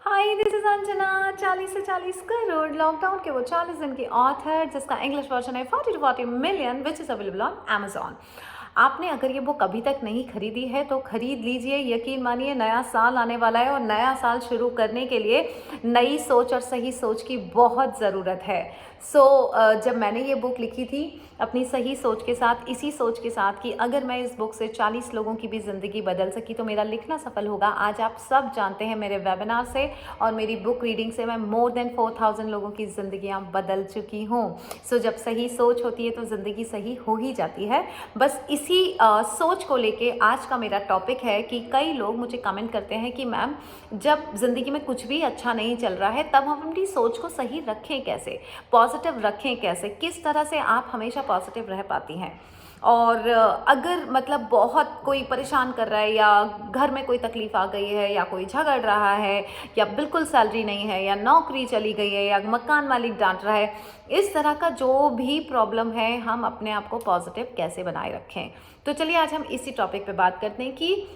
Hi, this is Anjana. 40 से 40 crore lockdown के वो 40 दिन की ऑथर, जिसका इंग्लिश वर्जन है 40 to 40 million, which is available on Amazon. आपने अगर ये बुक अभी तक नहीं खरीदी है तो खरीद लीजिए। यकीन मानिए, नया साल आने वाला है और नया साल शुरू करने के लिए नई सोच और सही सोच की बहुत ज़रूरत है। जब मैंने ये बुक लिखी थी अपनी सही सोच के साथ, इसी सोच के साथ कि अगर मैं इस बुक से 40 लोगों की भी ज़िंदगी बदल सकी तो मेरा लिखना सफल होगा। आज आप सब जानते हैं मेरे वेबिनार से और मेरी बुक रीडिंग से मैं मोर देन 4000 लोगों की ज़िंदगियाँ बदल चुकी हूँ। जब सही सोच होती है तो ज़िंदगी सही हो ही जाती है। बस इसी सोच को लेके आज का मेरा टॉपिक है कि कई लोग मुझे कमेंट करते हैं कि मैम, जब ज़िंदगी में कुछ भी अच्छा नहीं चल रहा है तब हम अपनी सोच को सही रखें कैसे, पॉजिटिव रखें कैसे, किस तरह से आप हमेशा पॉजिटिव रह पाती हैं। और अगर मतलब बहुत कोई परेशान कर रहा है या घर में कोई तकलीफ़ आ गई है या कोई झगड़ रहा है या बिल्कुल सैलरी नहीं है या नौकरी चली गई है या मकान मालिक डांट रहा है, इस तरह का जो भी प्रॉब्लम है, हम अपने आप को पॉजिटिव कैसे बनाए रखें। तो चलिए आज हम इसी टॉपिक पे बात करते हैं कि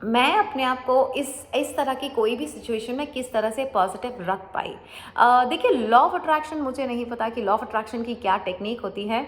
मैं अपने आप को इस तरह की कोई भी सिचुएशन में किस तरह से पॉजिटिव रख पाई। देखिए, लॉ ऑफ अट्रैक्शन, मुझे नहीं पता कि लॉ ऑफ अट्रैक्शन की क्या टेक्निक होती है।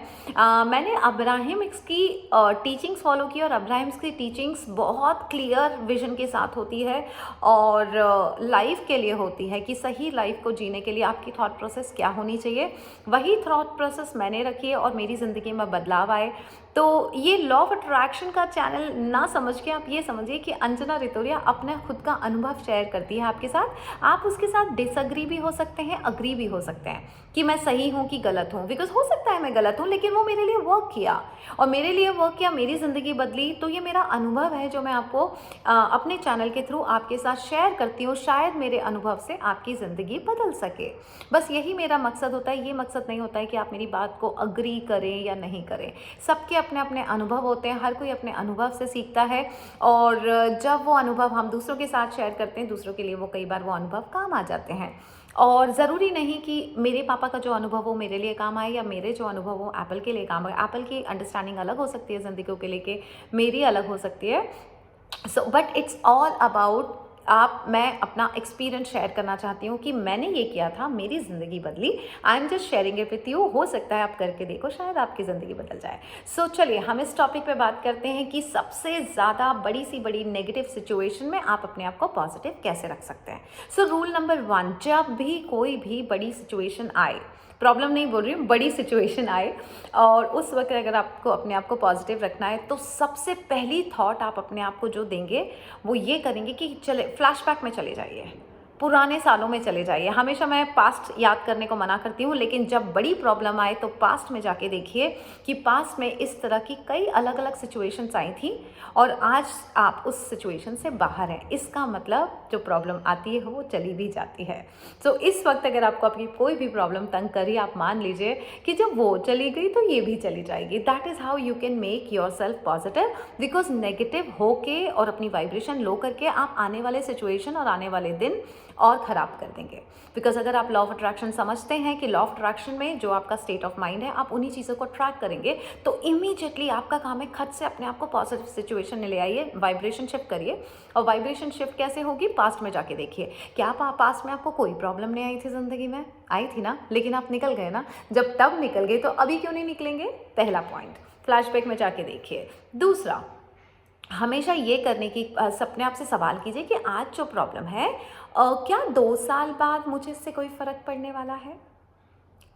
मैंने अब्राहमिक्स की टीचिंग्स फॉलो की और अब्राहमिक्स की टीचिंग्स बहुत क्लियर विजन के साथ होती है और लाइफ के लिए होती है कि सही लाइफ को जीने के लिए आपकी थॉट प्रोसेस क्या होनी चाहिए। वही थॉट प्रोसेस मैंने रखी है और मेरी ज़िंदगी में बदलाव आए। तो ये लॉ ऑफ अट्रैक्शन का चैनल ना समझ के आप ये समझिए कि अंजना रितोरिया अपना खुद का अनुभव शेयर करती है आपके साथ। आप उसके साथ डिसअग्री भी हो सकते हैं, अग्री भी हो सकते हैं कि मैं सही हूँ कि गलत हूँ। बिकॉज हो सकता है मैं गलत हूँ, लेकिन वो मेरे लिए वर्क किया और मेरे लिए वर्क किया, मेरी ज़िंदगी बदली। तो ये मेरा अनुभव है जो मैं आपको अपने चैनल के थ्रू आपके साथ शेयर करती हूँ। शायद मेरे अनुभव से आपकी ज़िंदगी बदल सके। बस यही मेरा मकसद होता है। ये मकसद नहीं होता है कि आप मेरी बात को अग्री करें या नहीं करें। सबके अपने अपने अनुभव होते हैं, हर कोई अपने अनुभव से सीखता है और जब वो अनुभव हम दूसरों के साथ शेयर करते हैं, दूसरों के लिए वो कई बार वो अनुभव काम आ जाते हैं। और ज़रूरी नहीं कि मेरे पापा का जो अनुभव हो मेरे लिए काम आए या मेरे जो अनुभव हो एप्पल के लिए काम आए। एप्पल की अंडरस्टैंडिंग अलग हो सकती है ज़िंदगी के लेके, मेरी अलग हो सकती है। बट इट्स ऑल अबाउट मैं अपना एक्सपीरियंस शेयर करना चाहती हूँ कि मैंने ये किया था, मेरी ज़िंदगी बदली। I am just sharing it with you. हो सकता है आप करके देखो, शायद आपकी ज़िंदगी बदल जाए। चलिए हम इस टॉपिक पे बात करते हैं कि सबसे ज़्यादा बड़ी नेगेटिव सिचुएशन में आप अपने आप को पॉजिटिव कैसे रख सकते हैं। रूल नंबर 1, जब भी कोई भी बड़ी सिचुएशन आए, प्रॉब्लम नहीं बोल रही हूँ, बड़ी सिचुएशन आए और उस वक्त अगर आपको अपने आप को पॉजिटिव रखना है तो सबसे पहली थॉट आप अपने आप को जो देंगे वो ये करेंगे कि चले फ्लैशबैक में चले जाइए, पुराने सालों में चले जाइए। हमेशा मैं पास्ट याद करने को मना करती हूँ, लेकिन जब बड़ी प्रॉब्लम आए तो पास्ट में जाके देखिए कि पास्ट में इस तरह की कई अलग अलग सिचुएशंस आई थी और आज आप उस सिचुएशन से बाहर हैं। इसका मतलब जो प्रॉब्लम आती है वो चली भी जाती है। इस वक्त अगर आपको आपकी कोई भी प्रॉब्लम तंग करी, आप मान लीजिए कि जब वो चली गई तो ये भी चली जाएगी। That is how you can make your self positive. Because negative होके और अपनी वाइब्रेशन लो करके आप आने वाले सिचुएशन और आने वाले दिन और ख़राब कर देंगे। बिकॉज अगर आप लॉ ऑफ अट्रैक्शन समझते हैं कि लॉ ऑफ अट्रैक्शन में जो आपका स्टेट ऑफ माइंड है, आप उन्हीं चीज़ों को ट्रैक करेंगे, तो इमीडिएटली आपका काम है खट से अपने आप को पॉजिटिव सिचुएशन में ले आइए, वाइब्रेशन शिफ्ट करिए। और वाइब्रेशन शिफ्ट कैसे होगी? पास्ट में जाके देखिए। क्या पास्ट में आपको कोई प्रॉब्लम नहीं आई थी ज़िंदगी में? आई थी ना, लेकिन आप निकल गए ना। जब तब निकल गए तो अभी क्यों नहीं निकलेंगे? पहला पॉइंट, फ्लैशबैक में जाके देखिए। दूसरा, हमेशा ये करने की अपने आप से सवाल कीजिए कि आज जो प्रॉब्लम है, क्या 2 साल बाद मुझे इससे कोई फ़र्क पड़ने वाला है?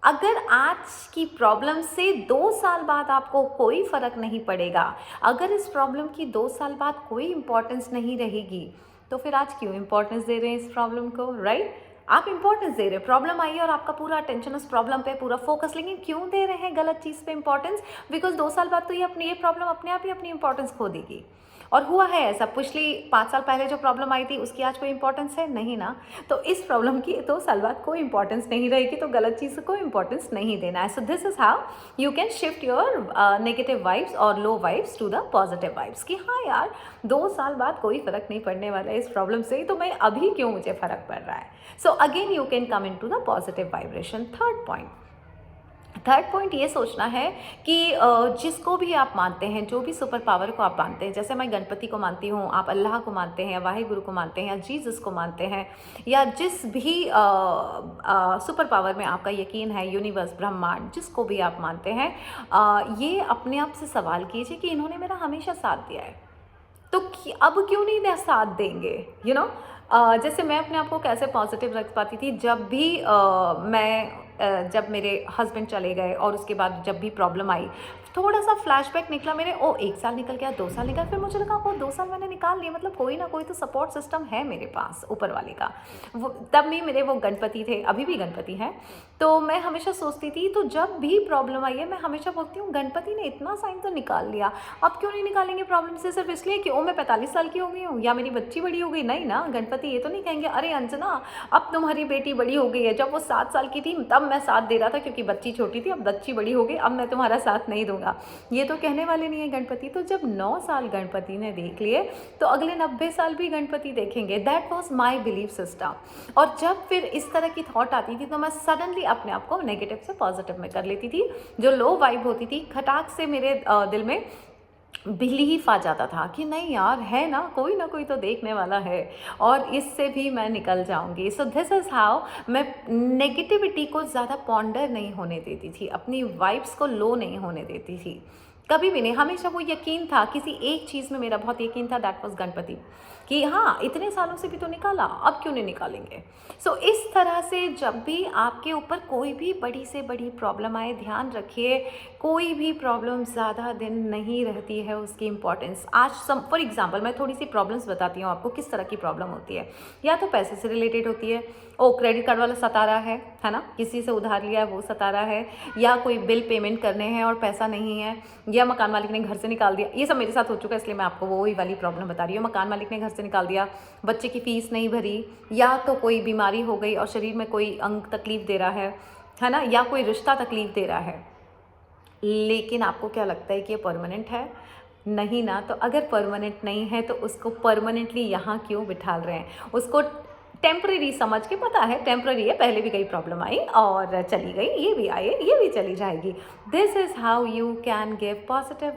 अगर आज की प्रॉब्लम से 2 साल बाद आपको कोई फ़र्क नहीं पड़ेगा, अगर इस प्रॉब्लम की 2 साल बाद कोई इम्पोर्टेंस नहीं रहेगी, तो फिर आज क्यों इम्पोर्टेंस दे रहे हैं इस प्रॉब्लम को, राइट? आप इम्पोर्टेंस दे रहे हैं, प्रॉब्लम आई है और आपका पूरा अटेंशन उस प्रॉब्लम पे, पूरा फोकस, लेकिन क्यों दे रहे हैं गलत चीज़ पे इम्पोर्टेंस? बिकॉज 2 साल बाद तो ये प्रॉब्लम अपने आप ही अपनी इम्पोर्टेंस खो देगी। और हुआ है ऐसा, पिछली 5 साल पहले जो प्रॉब्लम आई थी उसकी आज कोई इंपॉर्टेंस है नहीं ना। तो इस प्रॉब्लम की 2 साल बाद कोई इंपॉर्टेंस नहीं रहेगी, तो गलत चीज़ को इंपॉर्टेंस नहीं देना है। So this is how you can shift your negative vibes और low vibes to the positive vibes कि हाँ यार, 2 साल बाद कोई फ़र्क नहीं पड़ने वाला है इस प्रॉब्लम से, तो मैं अभी क्यों मुझे फ़र्क पड़ रहा है। So again you can come into the positive vibration. Third point, third point ये सोचना है कि जिसको भी आप मानते हैं, जो भी सुपर पावर को आप मानते हैं, जैसे मैं गणपति को मानती हूँ, आप अल्लाह को मानते हैं, या वाहिगुरु को मानते हैं, या जीसस को मानते हैं, या जिस भी सुपर पावर में आपका यकीन है, यूनिवर्स, ब्रह्मांड, जिसको भी आप मानते हैं, ये अपने आप से सवाल कीजिए कि इन्होंने मेरा हमेशा साथ दिया है, तो अब क्यों नहीं दे साथ देंगे, जैसे मैं अपने आप को कैसे पॉजिटिव रख पाती थी, जब भी जब मेरे हस्बैंड चले गए और उसके बाद जब भी प्रॉब्लम आई, थोड़ा सा फ्लैशबैक निकला मेरे, 1 साल निकल गया, 2 साल निकल, फिर मुझे लगा 2 साल मैंने निकाल लिए, मतलब कोई ना कोई तो सपोर्ट सिस्टम है मेरे पास ऊपर वाले का। वो तब भी मेरे वो गणपति थे, अभी भी गणपति हैं। तो मैं हमेशा सोचती थी, तो जब भी प्रॉब्लम आई है मैं हमेशा बोलती हूँ गणपति ने इतना साइन तो निकाल लिया, अब क्यों नहीं निकालेंगे प्रॉब्लम से, सिर्फ इसलिए कि मैं 45 साल की हो गई हूँ या मेरी बच्ची बड़ी हो गई। नहीं ना, गणपति ये तो नहीं कहेंगे अरे अंजना अब तुम्हारी बेटी बड़ी हो गई है, जब वो 7 साल की थी तब मैं साथ दे रहा था क्योंकि बच्ची छोटी थी, अब बच्ची बड़ी हो गई, अब मैं तुम्हारा साथ नहीं दूंगा। ये तो कहने वाले नहीं है गणपति। तो जब 9 साल गणपति ने देख लिए तो अगले 90 साल भी गणपति देखेंगे। That was my belief system. और जब फिर इस तरह की थॉट आती थी तो मैं सडनली अपने आप को नेगेटिव से पॉजिटिव में कर लेती थी। जो लो वाइब होती थी, खटाक से मेरे दिल में बिलीफ आ जाता था कि नहीं यार, है ना कोई तो देखने वाला है और इससे भी मैं निकल जाऊंगी। सो दिस इज़ हाउ मैं नेगेटिविटी को ज़्यादा पॉन्डर नहीं होने देती थी, अपनी वाइब्स को लो नहीं होने देती थी, कभी भी नहीं। हमेशा वो यकीन था, किसी एक चीज़ में मेरा बहुत यकीन था, दैट वाज गणपति, कि हाँ इतने सालों से भी तो निकाला, अब क्यों नहीं निकालेंगे। सो इस तरह से जब भी आपके ऊपर कोई भी बड़ी से बड़ी प्रॉब्लम आए, ध्यान रखिए कोई भी प्रॉब्लम ज़्यादा दिन नहीं रहती है, उसकी इंपॉर्टेंस। आज फॉर एग्जांपल मैं थोड़ी सी प्रॉब्लम्स बताती हूँ आपको, किस तरह की प्रॉब्लम होती है। या तो पैसे से रिलेटेड होती है, क्रेडिट कार्ड वाला सता रहा है ना, किसी से उधार लिया है वो सता रहा है, या कोई बिल पेमेंट करने हैं और पैसा नहीं है, या मकान मालिक ने घर से निकाल दिया। ये सब मेरे साथ हो चुका है, इसलिए मैं आपको वही वाली प्रॉब्लम बता रही हूँ। मकान मालिक ने घर से निकाल दिया, बच्चे की फीस नहीं भरी, या तो कोई बीमारी हो गई और शरीर में कोई अंग तकलीफ दे रहा है ना, या कोई रिश्ता तकलीफ दे रहा है। लेकिन आपको क्या लगता है कि ये परमानेंट है? नहीं ना। तो अगर परमानेंट नहीं है तो उसको परमानेंटली यहाँ क्यों बिठाल रहे हैं? उसको टेम्परेरी समझ के, पता है टेम्परेरी है, पहले भी कई प्रॉब्लम आई और चली गई, ये भी आई, ये भी चली जाएगी। This is how you can give positive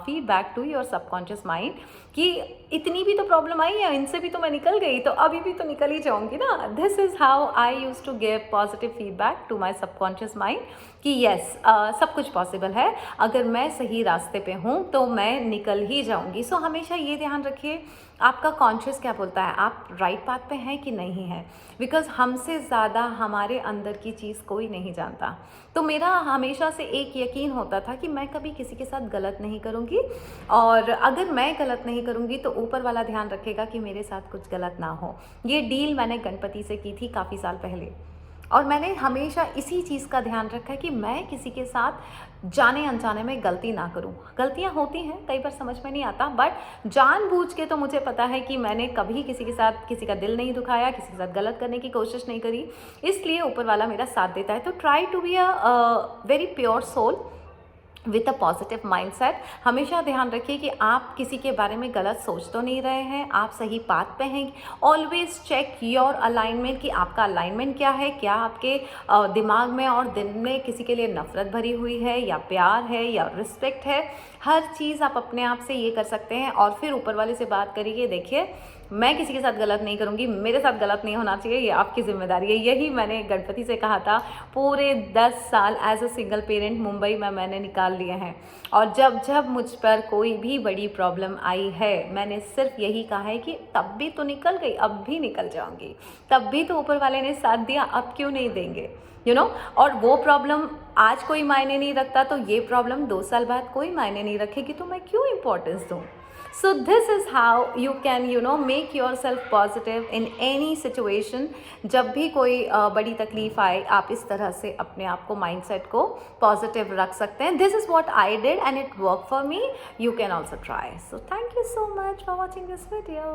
feedback to your subconscious mind कि इतनी भी तो प्रॉब्लम आई है, इनसे भी तो मैं निकल गई, तो अभी भी तो निकल ही जाऊंगी ना। This is how I use to give positive feedback to my subconscious mind कि येस, सब कुछ पॉसिबल है, अगर मैं सही रास्ते पे हूँ तो मैं निकल ही जाऊंगी। सो हमेशा ये ध्यान रखिए आपका कॉन्शियस क्या बोलता है, आप राइट पाथ पे हैं कि नहीं है, बिकॉज हमसे ज़्यादा हमारे अंदर की चीज़ कोई नहीं जानता। तो मेरा हमेशा से एक यकीन होता था कि मैं कभी किसी के साथ गलत नहीं करूँगी, और अगर मैं गलत नहीं करूँगी तो ऊपर वाला ध्यान रखेगा कि मेरे साथ कुछ गलत ना हो। ये डील मैंने गणपति से की थी काफ़ी साल पहले, और मैंने हमेशा इसी चीज़ का ध्यान रखा है कि मैं किसी के साथ जाने अनजाने में गलती ना करूं। गलतियां होती हैं, कई बार समझ में नहीं आता, बट जानबूझ के तो मुझे पता है कि मैंने कभी किसी के साथ किसी का दिल नहीं दुखाया, किसी के साथ गलत करने की कोशिश नहीं करी, इसलिए ऊपर वाला मेरा साथ देता है। तो try to be a very pure soul with a positive mindset. हमेशा ध्यान रखिए कि आप किसी के बारे में गलत सोच तो नहीं रहे हैं, आप सही पाथ पे हैं। ऑलवेज चेक योर अलाइनमेंट कि आपका अलाइनमेंट क्या है, क्या आपके दिमाग में और दिल में किसी के लिए नफरत भरी हुई है, या प्यार है, या रिस्पेक्ट है। हर चीज़ आप अपने आप से ये कर सकते हैं, और फिर ऊपर वाले से बात करिए, देखिए मैं किसी के साथ गलत नहीं करूँगी, मेरे साथ गलत नहीं होना चाहिए, ये आपकी जिम्मेदारी है। यही मैंने गणपति से कहा था। पूरे 10 साल as a single parent Mumbai में मैंने निकाल लिए हैं, और जब जब मुझ पर कोई भी बड़ी प्रॉब्लम आई है, मैंने सिर्फ यही कहा है कि तब भी तो निकल गई, अब भी निकल जाऊंगी, तब भी तो ऊपर वाले ने साथ दिया, अब क्यों नहीं देंगे, और वो प्रॉब्लम आज कोई मायने नहीं रखता, तो ये प्रॉब्लम 2 साल बाद कोई मायने नहीं रखेगी, तो मैं क्यों इम्पोर्टेंस दूँ। So this is how you can make yourself positive in any situation। जब भी कोई बड़ी तकलीफ आए, आप इस तरह से अपने आप को माइंडसेट को पॉजिटिव रख सकते हैं। This is what I did and it worked for me. You can also try. So thank you so much for watching this video.